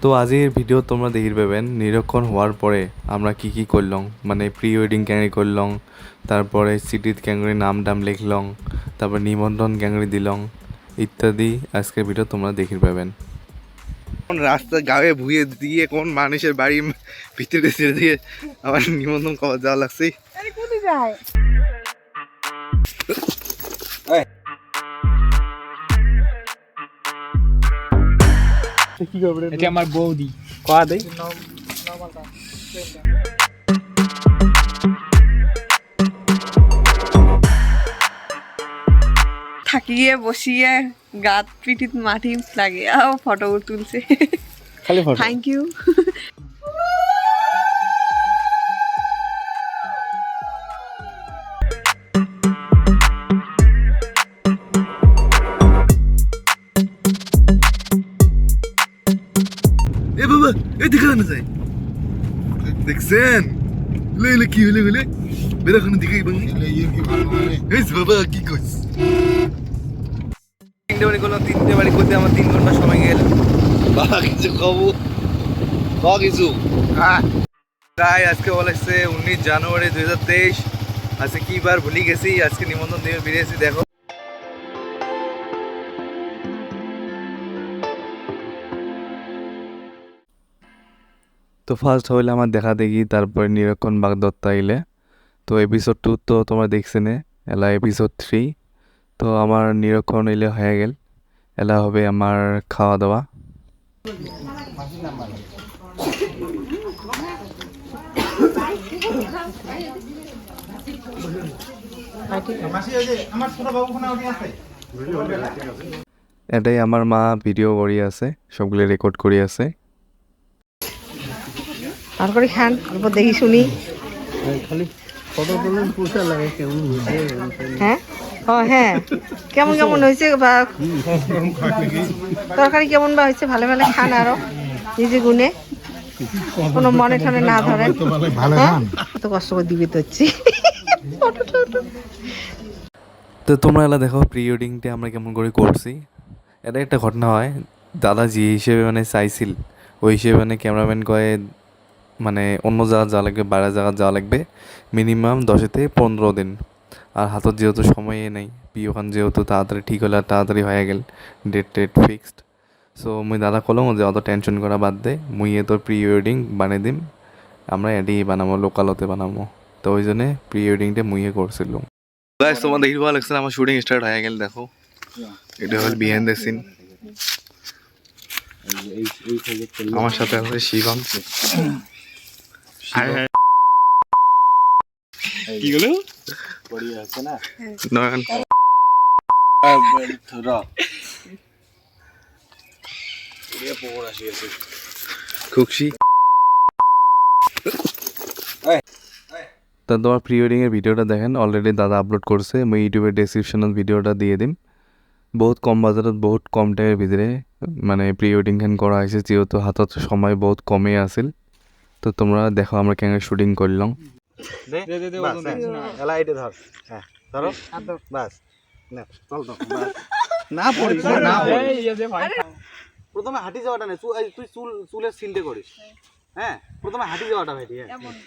তো আজির ভিডিও তোমরা দেখি পাবেন নিরীক্ষণ হওয়ার পরে আমরা কি কি করলাম, মানে প্রি ওয়েডিং ক্যাঙ্গরি করলাম, তারপরে সিটির ক্যাঙ্গরি নাম টাম লিখলাম, তারপর নিমন্ত্রণ ক্যাঙ্গরি দিলাম ইত্যাদি। আজকের ভিডিও তোমরা দেখি পাবেন। রাস্তা গায়ে ভুয়ে দিয়ে কোন মানুষের বাড়ি ভিতরে ছেড়ে দিয়ে আমার নিমন্ত্রণ করা যাওয়া লাগছে। এটা আমার বৌদি কয়া দেই থাকিয়ে বসিয়ে গাত পিঠিত মাটি লাগিয়ে ফটো তুলছে। খালি ফটো। Thank you. এ বাবা এই দিকে না যাই দেখছেন লে কি হলে হলে বেরা কোনো দিকেই বাংলি এই বাবা কি কইছ। তিনটে বাড়ি করলাম, তিনটে বাড়ি করতে আমার 3 ঘন্টা সময় গেল। বাবা কিছু খাবো কিছু তাই আজকে বলেছে 19 জানুয়ারি 2023। আজকে কি বার ভুলে গেছি, আজকে নিমন্ত্রণ দিয়ে বেরিয়েছি। দেখো তো ফার্স্ট হইলে আমার দেখা দেখি, তারপরে নিরীক্ষণ বাগদত্তা আইলে। তো এপিসোড 2 তো তোমরা দেখছে নে, এলা এপিসোড 3। তো আমার নিরীক্ষণ এলে হয়ে গেল, এলা হবে আমার খাওয়া দাওয়া। এটাই আমার মা ভিডিও করি আছে, সবগুলো রেকর্ড করি আছে। আর করে খান অল্প দেখি শুনি। হ্যাঁ হ্যাঁ কেমন কেমন হয়েছে বা তরকারি কেমন বা হয়েছে, ভালো ভালো খান আরো নিজে গুনে, কোনো মনে টনে না ধরেন। কত কষ্ট করে দিবে তো হচ্ছে। তো তোমরা এলা দেখো প্রি ওয়েডিংটা আমরা কেমন করে করছি। এটা একটা ঘটনা হয়, দাদা যে হিসেবে মানে চাইছিল ওই হিসেবে মানে ক্যামেরাম্যান কয়ে মানে অন্য জায়গা যাওয়া লাগবে, বাইরের জায়গা যাওয়া লাগবে মিনিমাম 10 থেকে 15 দিন। আর হাতত যেহেতু সময়ে নেই, বিয়েখান যেহেতু তাড়াতাড়ি ঠিক হলে তাড়াতাড়ি হয়ে গেল, ডেট ফিক্সড। সো মুই দাদা কলম যে অত টেনশন করা বাদ দে, মুই তোর প্রি ওয়েডিং বানিয়ে দিম, আমরা এডি বানাবো, লোকালতে বানাবো। তো ওই জন্যে প্রি ওয়েডিংটা মুইয়ে করছিলাম। গাইস তোমার দেখি ভালো লাগছে, আমার শুটিং স্টার্ট হয়ে গেল। দেখো এটা হল বিহাইন্ড দ্য সিন। আমার সাথে আছে শিবম। কি হলো বড়িয়া আছে না নয়ন ধরা এ পড়া আছে খুশি। তা তোমার প্রি ওয়েডিং এর ভিডিওটা দেখেন, অলরেডি দাদা আপলোড করছে, আমি ইউটিউবের ডেসক্রিপশনত ভিডিওটা দিয়ে দিম। বহুত কম বাজারত বহুত কম টাইমের ভিতরে মানে প্রি ওয়েডিং খান করা হয়েছে, যেহেতু হাতত সময় বহুত কমে আছিল। তো তোমরা দেখো আমরা কেন শুটিং করলাম। প্রথমে হাঁটি যাওয়াটা নেই, তুই চুলের সিলটে করিস। হ্যাঁ প্রথমে হাঁটি যাওয়াটা ভাই।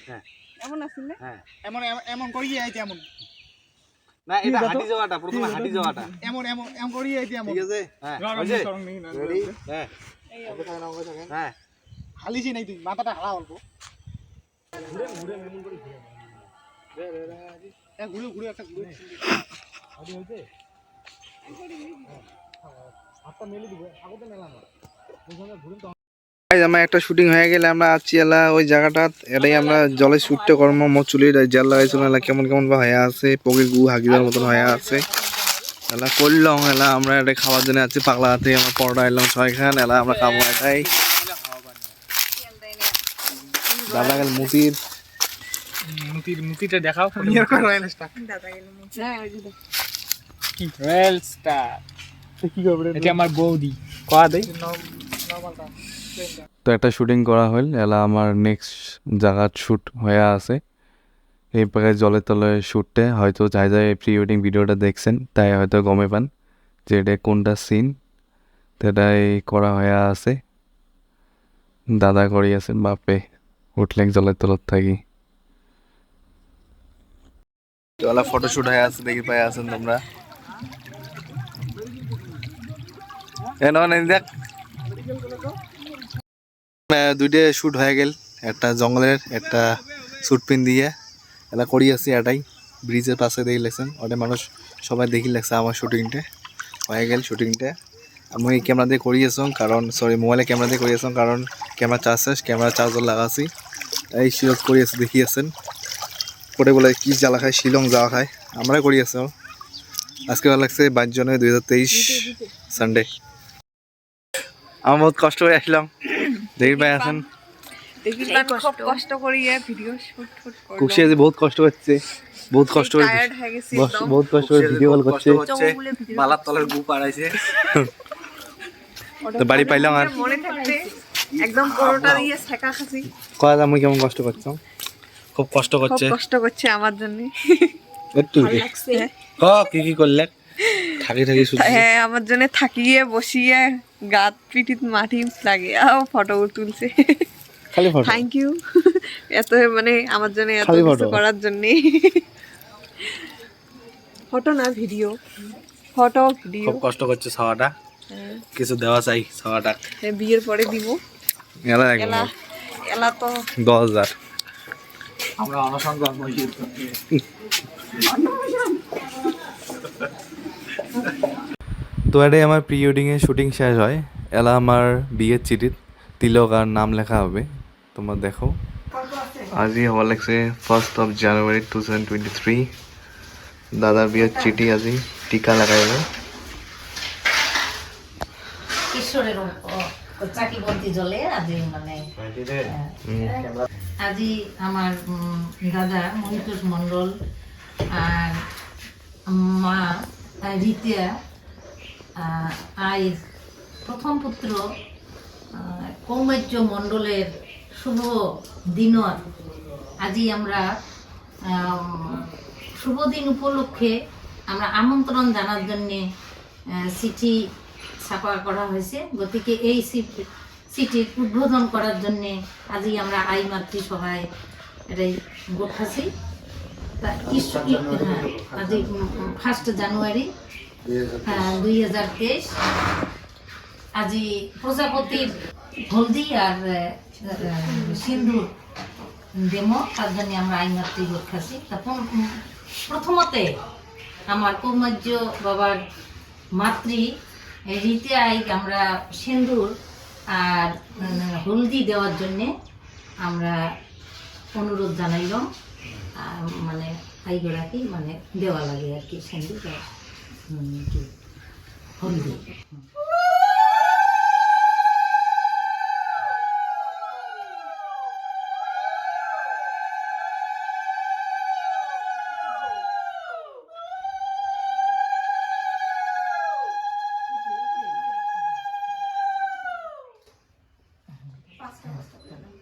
হ্যাঁ এমন আছে না? হ্যাঁ এমন এমন করি আইতে এমন না, এটা হাঁটি যাওয়াটা, প্রথমে হাঁটি যাওয়াটা। এমন এমন এমন করি আইতে এমন। ঠিক আছে হ্যাঁ হইছে রেডি। হ্যাঁ হ্যাঁ হালিছি নাই, তুই মাথাটা হালা অল্প ঘুরে ঘুরে একটা ঘুরে হয়েছে হাতটা মেলে দিব আগতে মেলাম আমার একটা শুটিং হয়ে গেলে আমরা আছি এলা ওই জায়গাটা, এটাই আমরা জলে শুটটা কর্ম চুলির জেল লাগাইছিল, এলা কেমন কেমন বা হয়ে আছে, পকির গু হাগিদার মতন হয়ে আছে। এলা করলাম, এলা আমরা এটা খাওয়ার জন্য আছি পাগলা হাতে, আমরা পরোটা এলাম 6 খান, এলা আমরা খাবো এটাই। দাদা গেল মুতির মুতিটা দেখাও রয়্যাল স্টার কি রয়্যাল স্টার কি করবে এটা আমার বৌদি কয়া দেই। তো একটা শুটিং করা হল, এলা আমার নেক্সট জায়গার শ্যুট হয়ে আছে। এই প্রকার জলে তলে শ্যুটে হয়তো যাই যাই প্রি ওয়েডিং ভিডিওটা দেখছেন তাই হয়তো গমে পান যে এটা কোনটা সিন, তো এটাই করা হয়ে আছে। দাদা কৰি আছে বাপে উঠলে জলের তলত থাকি ওলা ফটোশুট হয়ে আছে দেখি পাই আছেন তোমরা দেখ দুইটা শুট হয়ে গেল একটা জঙ্গলের একটা শুট পিন দিয়ে এলা করি আছি এটাই ব্রিজের পাশে দেখি লেগছেন ওটা মানুষ সবাই দেখি লাগছে আমার শুটিংটা হয়ে গেল শুটিংটা আমি ক্যামেরা দিয়ে করি আছো কারণ সরি মোবাইলে ক্যামেরা দিয়ে করি আছো কারণ ক্যামেরা চার্জ শেষ ক্যামেরা চার্জার লাগাছি এই শিলং করি আছে দেখি আছেন পরে বলে কি জ্বালা খায় শিলং যাওয়া খায় আমরা করি আছো আজকে ভালো লাগছে 22 জানুয়ারি 2023 সানডে আমি বহুত কষ্ট করে আসলাম দেখি ভাই আছেন খুব কষ্ট করি ভিডিও শুট করলাম কুশি আজি বহুত কষ্ট করছে বহুত কষ্ট করে বহুত কষ্ট করে ভিডিও কল করছে বালার তলের গু পাড়াইছে তো বাড়ি পাইলাম আর মনে থাকবে একদম পরোটা দিয়ে ছেকা খাসি কয় আমি কেমন কষ্ট করছো খুব কষ্ট করছে খুব কষ্ট করছে আমার জন্য একটু কি কি করলে থাকি থাকি শুধু হ্যাঁ আমার জন্য থাকিয়ে বসিয়ে গাত পিটিত মাটি লাগে আও ফটো তুলছে খালি ফটো থ্যাংক ইউ এত মানে আমার জন্য এত খালি কিছু photo? করার জন্য ফটো না ভিডিও ফটো ভিডিও খুব কষ্ট করছে ছাওয়াটা কিছু দেওয়া চাই ছাওয়াটা বিয়ের পরে দিব এলা এলা এলা তো 10000 আমরা অনুসন্ধান মসজিদ তো এটাই আমার প্রি ওয়েডিংয়ের শুটিং শেষ হয় এলা আমার বিয়ের চিঠিত তিলক আর নাম লেখা হবে তোমরা দেখো আজি হওয়া লাগছে 1st of January 2023 দাদার বিয়ের চিঠি আজি টিকা লাগাইব কিশোরের চাকি বন্তি জ্বলে আজি মানে আজি আমার দাদা মহিতোষ মণ্ডল আর মা রিতিয়া আইজ প্রথম পুত্র কৌমার্য মণ্ডলের শুভ দিনত আজি আমরা শুভ দিন উপলক্ষে আমরা আমন্ত্রণ জানার জন্যে চিঠি ছাপা করা হয়েছে গতিকে এই চিঠির উদ্বোধন করার জন্যে আজই আমরা আই মাতৃ সভায় এটাই গোঠাছি তা হ্যাঁ আজ 1st জানুয়ারি 2023 আজি প্রজাপতির হলদি আর সিন্দুর ডেমো তার জন্য আমরা আই মাতৃ গোঠাছি তখন প্রথমতে আমার কৌমার্য বাবার মাতৃ রীতি আইক আমরা সিন্দুর আর হলদি দেওয়ার জন্যে আমরা অনুরোধ জানাইলাম মানে আইগরাকি মানে দেওয়া লাগে আর কি সিন্দুর আর হলদি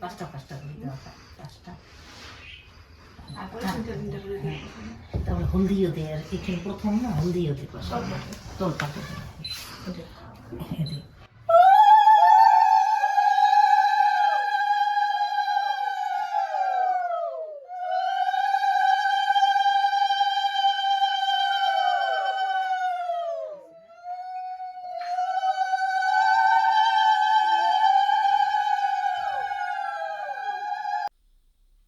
পাঁচটা করে দেওয়া হয় পাঁচটা তারপরে হলদিও দেয় আর এখানে প্রথম না হলদিও দেয় তোর পাতে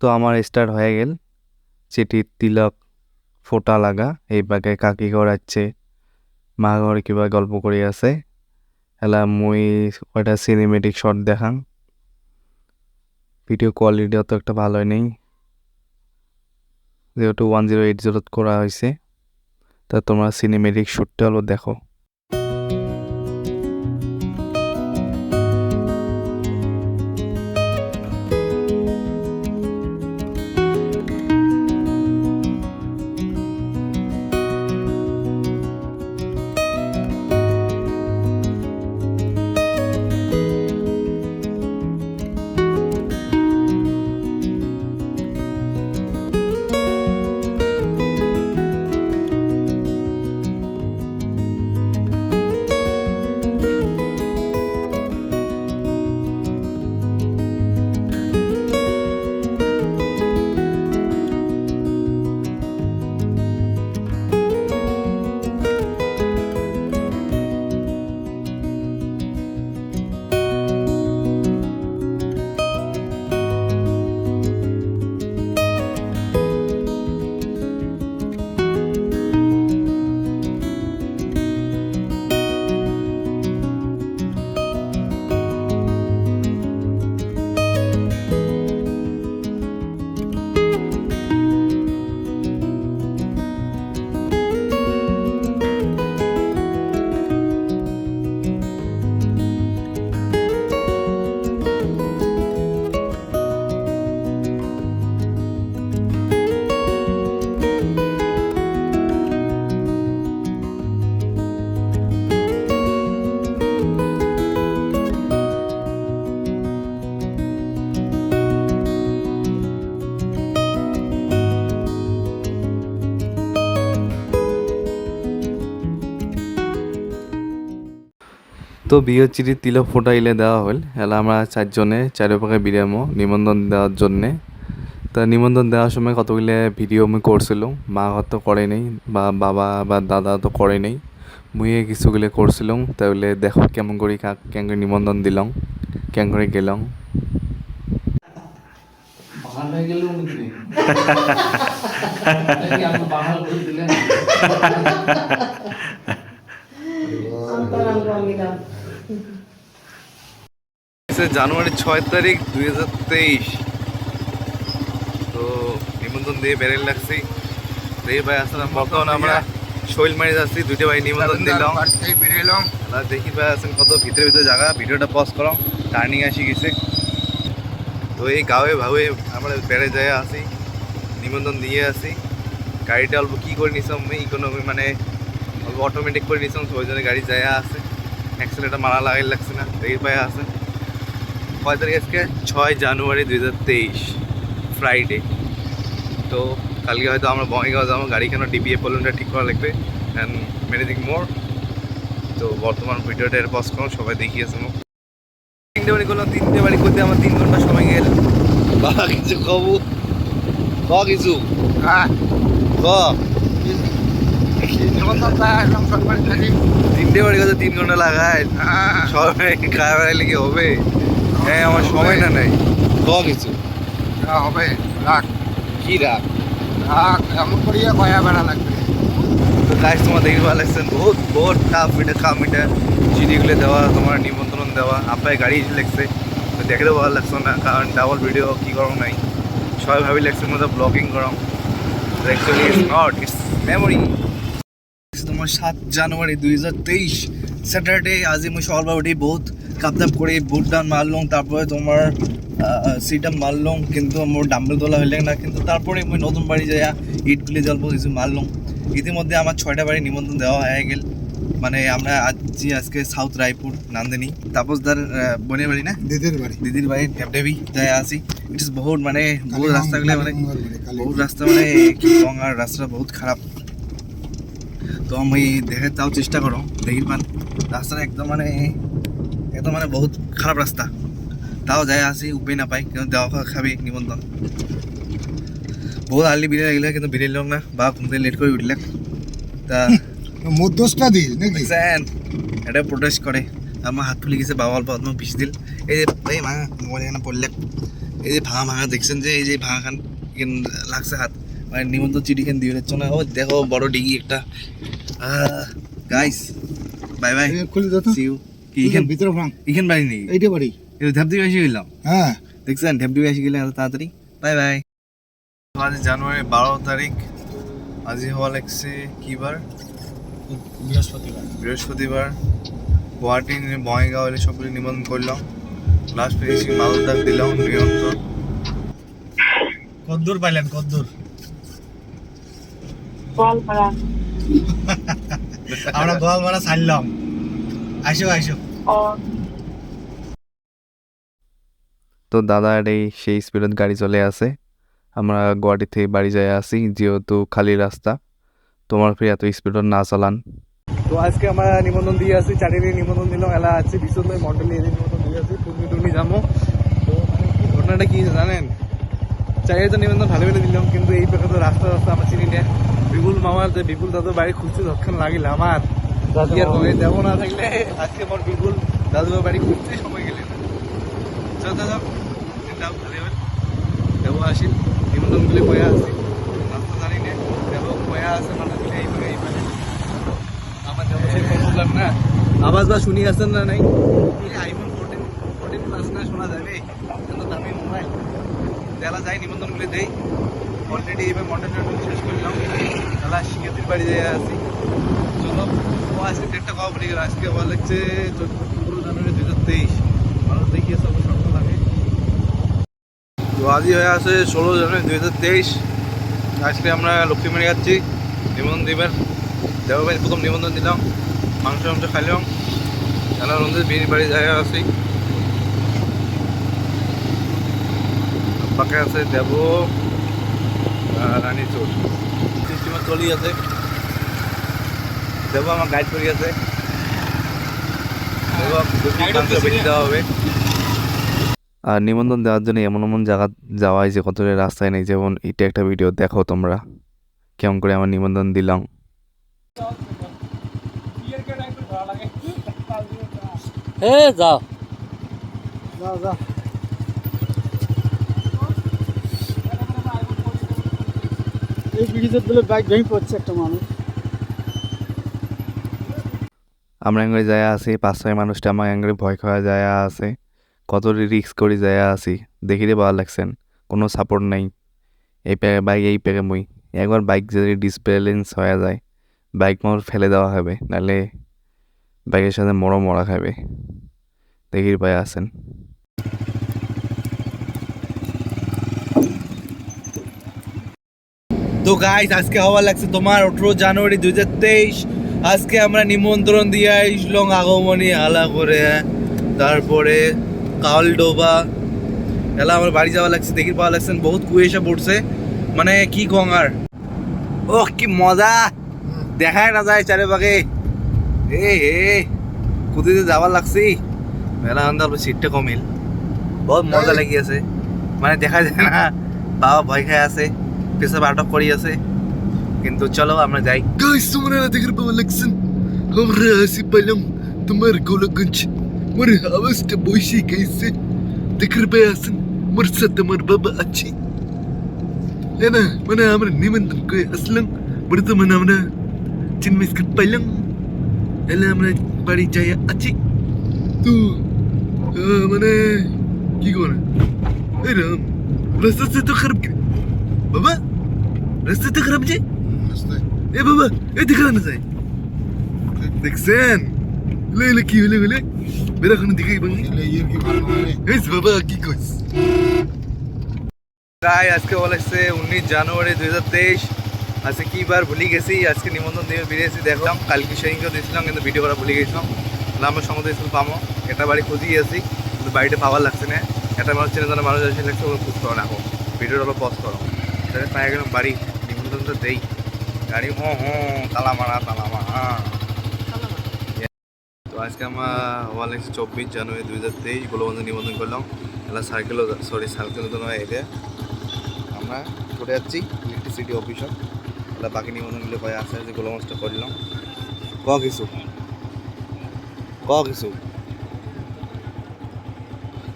তো আমার স্টার্ট হয়ে গেল চিঠির তিলক ফোটা লাগা এই বাগে কাকি করাচ্ছে মা ঘর কিবা গল্প করে আছে এলা মুই ওটা সিনেমেটিক শট দেখাং ভিডিও কোয়ালিটি অত একটা ভালো নেই যেহেতু 1080 করা হয়েছে তা তোমরা সিনেমেটিক শ্যুটটা হলো দেখো তো বিয়ের চিঠি তিলক ফোটাইলে দেওয়া হল এলা আমরা চারজনে চারিপাকে বিরামো নিমন্ত্রণ দেওয়ার জন্যে। তা নিমন্ত্রণ দেওয়ার সময় কতগুলো ভিডিও আমি করছিলাম, মা হয়তো করে নেই বা বাবা বা দাদা তো করে নেই, মুইয়ে কিছুগুলো করছিলাম। তাহলে দেখো কেমন করে কাক কেন করে নিমন্ত্রণ দিলাম, কেন করে গেলাম। জানুয়ারি 6 তারিখ 2023। তো নিমন্ত্রণ দিয়ে বেরেল লাগছি দেই ভাই আসলাম। বর্তমানে আমরা শৈলমারি যাচ্ছি, দুইটা ভাই নিমন্ত্রণ দিলাম বেরিয়েলাম। দেখি ভাই আছেন কত ভিতরে ভিতরে জায়গা, ভিডিওটা পজ করো, টার্নিং আসি গেছে। তো এই গাঁয়ে ভাবে আমরা বেড়ে যায় আসি, নিমন্ত্রণ দিয়ে আসি। গাড়িটা অল্প কী করে নিছিলাম ইকোনমি মানে অল্প অটোমেটিক করে নিছিলাম, ওই জন্য গাড়ি যায় আসে, অ্যাক্সিলেটার মারা লাগাই লাগছে না। দেখি ভাই আছে 6 তারিখ, আজকে 6 জানুয়ারি 2023 ফ্রাইডে। তো কালকে হয়তো আমরা বঙ্গাইগাঁও যাবো, গাড়ি কেন ডিবিএ পলনটা ঠিক করা লাগবে অ্যান্ড মেনিথিং মোর। তো বর্তমান ভিডিওটা এর পজ করো, সবাই দেখিয়েছে মোক 3টে বাড়ি করলাম। 3টে বাড়ি করতে আমার 3 ঘন্টা সময় গেল। বা কিছু কবু কিছু ক 3টে বাড়ি করতে 3 ঘন্টা লাগায়, সবাই খাওয়া বেড়াইলে কি হবে? হ্যাঁ আমার সময় না নাই, কিছু হবে রাখ কি রাখ এমন করিয়া কয়া বেড়া লাগবে। তো গাইস তোমার দেখি ভালো লাগছেন, বহুত বহুত টাফ এটা খাম, এটা চিঠিগুলো দেওয়া, তোমার নিমন্ত্রণ দেওয়া, আপনার গাড়ি লাগছে। তো দেখলেও ভালো লাগছে না, কারণ ডাবল ভিডিও কী করো নাই, সবাই ভাবি লাগছে মতো ব্লগিং করো। Actually it's not, it's memory. তোমার 7 জানুয়ারি 2023 স্যাটারডে। আজি মই সকালবেলা উঠি বহুত কাপদাপ করে বুট ডাউন মারলাম, তারপরে তোমার সিটাম মারলাম, কিন্তু মোর ডাম্বেল তোলা হইলে না। কিন্তু তারপরে মই নতুন বাড়ি যাই ইটগুলি জল্প কিছু মারলাম। ইতিমধ্যে আমার 6টা বাড়ি নিমন্ত্রণ দেওয়া হয়ে গেল। মানে আমরা আজকে সাউথ রায়পুর নান্দিনী তাপসদার বোনের বাড়ি না দিদির বাড়ি ঢেবঢেবি যাই আসি। ইটস বহুত মানে বহুত রাস্তাগুলো মানে বহুত রাস্তা মানে কি কম, আর রাস্তাটা বহুত খারাপ। তো আমি দেখে তাও চেষ্টা করো, দেখি পান রাস্তাটা একদম মানে বহুত খারাপ রাস্তা, তাও যাই আসি উপায় না পাই, কিন্তু দেওয়া খাবি নিমন্ত্রণ। বহুত আর্লি বিরিয়ানি গেলে কিন্তু বিরিয়ানি না, বা ঘুম থেকে লেট করে উঠলে তা মধ্যস্থা দিস নাকি এটা প্রোটেস্ট করে। আমার হাত ফুলে গেছে, বাবা অল্প অল্প বিষ দিল। এই যে এই ভাঙা মোবাইল এখানে পড়লে, এই যে ভাঙা দেখছেন যে এই যে ভাঙা খান লাগছে হাত, মানে নিমন্ত্রণ চিঠি খান দিয়ে দিচ্ছ না। ও দেখো বড় ডিগি একটা। গাইস বাই বাই, খুলে দাও তো। See you. কি এখান ভিতরে ভাঙ, এখান বাড়ি নেই, এইটা বাড়ি। এই ঢাবডিবি এসে গেলাম। হ্যাঁ দেখছেন ঢাবডিবি এসে গেলে এত তাড়াতাড়ি। Bye bye. আজ জানুয়ারি 12 তারিখ। আজি হওয়া লাগছে কি বার? বৃহস্পতিবার। গুয়াহাটি বঙ্গাইগাঁও এলে সবগুলি নিমন্ত্রণ করলাম। লাস্ট ফিনিশিং মালদার দিলাম নিমন্ত্রণ। কদ্দূর পাইলেন? কদ্দূর আমরা গোয়ালপাড়া ছাড়লাম। আইসো আইসো। তো দাদার এই সেই স্পিডত গাড়ি চলে আসে। আমরা গুয়াহাটি থেকে বাড়ি যাই আসি, যেহেতু খালি রাস্তা, তোমার ফিরে এত স্পিডত না চালান। তো আজকে আমরা নিমন্ত্রণ দিয়ে আসি, চারিদিকে নিমন্ত্রণ দিলাম। এলা আছে বিশ্বত মন্ডলে এদের নিমন্ত্রণ দিয়ে আসি, টুনি যাবো। তো ঘটনাটা কি জানেন, চারিয়ে তো নিমন্ত্রণ ভালো ভালো দিলাম, কিন্তু এই প্রকার তো রাস্তা আমার চিনি না। বিপুল মামার যে বিপুল দাদু বাড়ি খুঁজছে যখন লাগিল আমার দেবো না থাকলে আজকে আমার বিপুল দাদু বাড়ি খুঁজতে সময় গেলে না। চল দাদা ভালো দেবো আসিল, নিমন্ত্রণগুলি বয়া আসি, রাস্তা জানি না দেবো বয়া আছে মানুষগুলি এইভাবে আমার যাবো সেই বললাম না। আওয়াজ বা শুনি আসেন না নাই, আইফোন 14 প্লাস না শোনা যাবে, কিন্তু দামি মোবাইল দেলা যায়, নিমন্ত্রণগুলি দেই। অলরেডি এইভাবে মন্ডল শেষ করলাম, তাহলে শিক্ষার্থীর বাড়ি যাই আসি। চলো ও আজকে ডেটটা কবে পড়ে গেল, আজকে বলা লাগছে 14 জানুয়ারি 2023। ভালো দেখিয়ে সব শর্ত লাগে। তো আজই হয়ে আছে 16 জানুয়ারি 2023। আজকে আমরা লক্ষ্মীমারি যাচ্ছি নিমন্ত্রণ দিবেন। দেববাড়ি প্রথম নিমন্ত্রণ দিলাম, মাংস খাইলাম। খেলার মধ্যে বিয়ে বাড়ি যাই আসি। পাকে আছে দেব রানী চোর সিস্টেমে চলি আছে। দেব আমার গাইড করি আছে। এবং মাংস বেশি দেওয়া হবে। আর নিমন্ত্রণ দেওয়ার জন্য এমন এমন জায়গা যাওয়া হয়েছে, কতটা রাস্তায় নেই। যেমন এটা একটা ভিডিও দেখো তোমরা কেমন করে আমার নিমন্ত্রণ দিলাম। যাও এই ব্রিজের বলে বাইক ভেঙে পড়ছে একটা মানুষ। আমরা এঙ্গরে যায় আছি 5-6 মানুষটা আমার এঙ্গরে ভয় খাওয়া যায় আছে, কত রিস্ক করে যায় আছি। দেখিতে ভালো লাগছেন, কোনো সাপোর্ট নাই। এই প্যাকে বাইক এই প্যাকে মই একবার বাইক যদি ডিসব্যালেন্স হয়ে যায়, বাইক মোর ফেলে দেওয়া হবে, নাহলে বাইকের সাথে মরা খাবে। দেখির পায়ে আছেন। তো গাইস আজকে হওয়া লাগছে তোমার 18 জানুয়ারি 2023। আজকে আমরা নিমন্ত্রণ দিয়ে আসলাম আগমনী হালা করে, তারপরে কালডোবা এলা আমার বাড়ি যাওয়া লাগছে। দেখির পাওয়া লাগছেন বহুত কুয়াশা পড়ছে, মানে কি গঙ্গার ও কি মজা, দেখায় না যায় চারিপাশে। কুদিতে যাবার লাগছি মেলা আন্দার সিটটা কমিল, বহুত মজা লাগিয়েছে, মানে দেখা যায় না। বাবা ভয় খায় আছে, পেছাব আটক করি আছে, কিন্তু চলো আমরা যাই। গাইস তোমরা দেখে পাওয়া লাগছেন আমরা আসি পেলাম তোমার গোলকগঞ্জ। মোর আওয়াজটা বসে গেছে, দেখে পাওয়া আছেন মোর সাথে আমার বাবা আছে না, মানে আমরা নিমন্ত্রণ করে আসলাম। বর্তমানে আমরা চিনমিস করে পাইলাম, এলে আমরা বাড়ি যাই আছি। তো মানে কি করে এরম রাস্তা তো খারাপ করে বাবা, রাস্তা তো খারাপ যে এ বাবা এই দিকে না যায় দেখছেন লে কি হলে বলে বেরা কোনো দিকে বাংলি এই বাবা কি কইস গাই। আজকে বলেছে 19 জানুয়ারি 2023। আজকে কি বার ভুলে গেছি, আজকে নিমন্ত্রণ দিয়ে বেরিয়েছি। দেখলাম কালকে সেদিনকেও দিয়েছিলাম, কিন্তু ভিডিও করা ভুলে গেছিলাম। আমার সঙ্গে স্কুল পাবো এটা বাড়ি খুঁজিয়ে আছি, কিন্তু বাড়িটা পাওয়ার লাগছে না। এটা মানুষ চেনে জানা মানুষ আসে লাগছে, ওগুলো খুঁজ করো রাখো, ভিডিওটা হলো পজ করো। তাহলে পায়ে গেলাম বাড়ি, নিমন্ত্রণটা দেই। গাড়ি তালা মারা তো আজকে আমরা হওয়া লাগছে 24 জানুয়ারি 2023 গোলবন্ধু নিমন্ত্রণ করলাম। এলা সার্কেল তো নয়, এটা আমরা চলে যাচ্ছি ইলেকট্রিসিটি অফিসার। এলা বাকি নিমন্ত্রণগুলো কয়ে আসে যে গোলগঞ্জটা করলাম। কিছু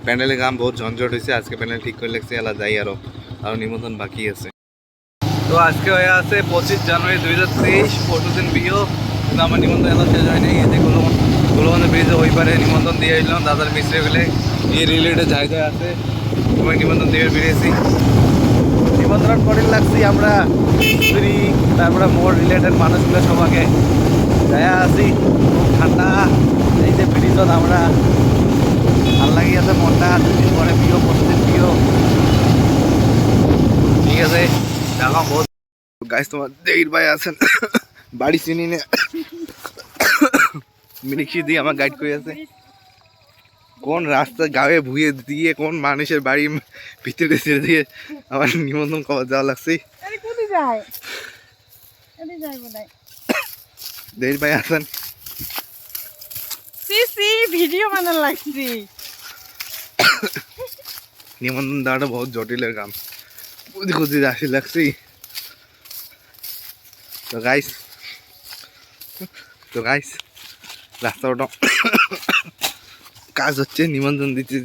প্যান্ডেলের কাম বহুত ঝঞ্ঝট হয়েছে, আজকে প্যান্ডেল ঠিক করে লাগছে। এলা যাই আরো নিমন্ত্রণ বাকি আছে। তো আজকে হয়ে আছে 25 জানুয়ারি 2023 পরশুদিন বিয়ে, কিন্তু আমার নিমন্ত্রণ এত শেষ হয়নি। এতে গোলগঞ্জ ব্রিজে ওই পারে নিমন্ত্রণ দিয়ে আসলাম দাদার মিস্ত্রি গেলে এই রিলেটে জায়গায় আছে, তোমায় নিমন্ত্রণ দিয়ে বেরিয়েছি। নিমন্ত্রণ করে লাগছি আমরা স্ত্রী, তারপরে মোর রিলেটেড মানুষগুলো সবাইকে যায় আছি। খুব ঠান্ডা, এই যে ব্রিজত আমরা ভাল লাগি আছে মনটা। দুদিন পরে বিয়ে, প্রতিদিন বিয়ে, ঠিক আছে দেখো বহুত গাইস তোমার দেড় ভাই আছেন বাড়ি চিনি না, মিনিক্সি দিয়ে আমার গাইড করে আছে কোন রাস্তা গায়ে ভুয়ে দিয়ে কোন মানুষের বাড়ির ভিতরে ছেড়ে দিয়ে আমার নিমন্ত্রণ করা যাওয়া লাগছে। দেড় ভাই আছেন ভিডিও বানার লাগছি। নিমন্ত্রণ দেওয়াটা বহুত জটিলের কাম, খুঁজি আসি লাগছি। তো গাইস রাস্তা ওটা কাজ হচ্ছে, নিমন্ত্রণ দিতে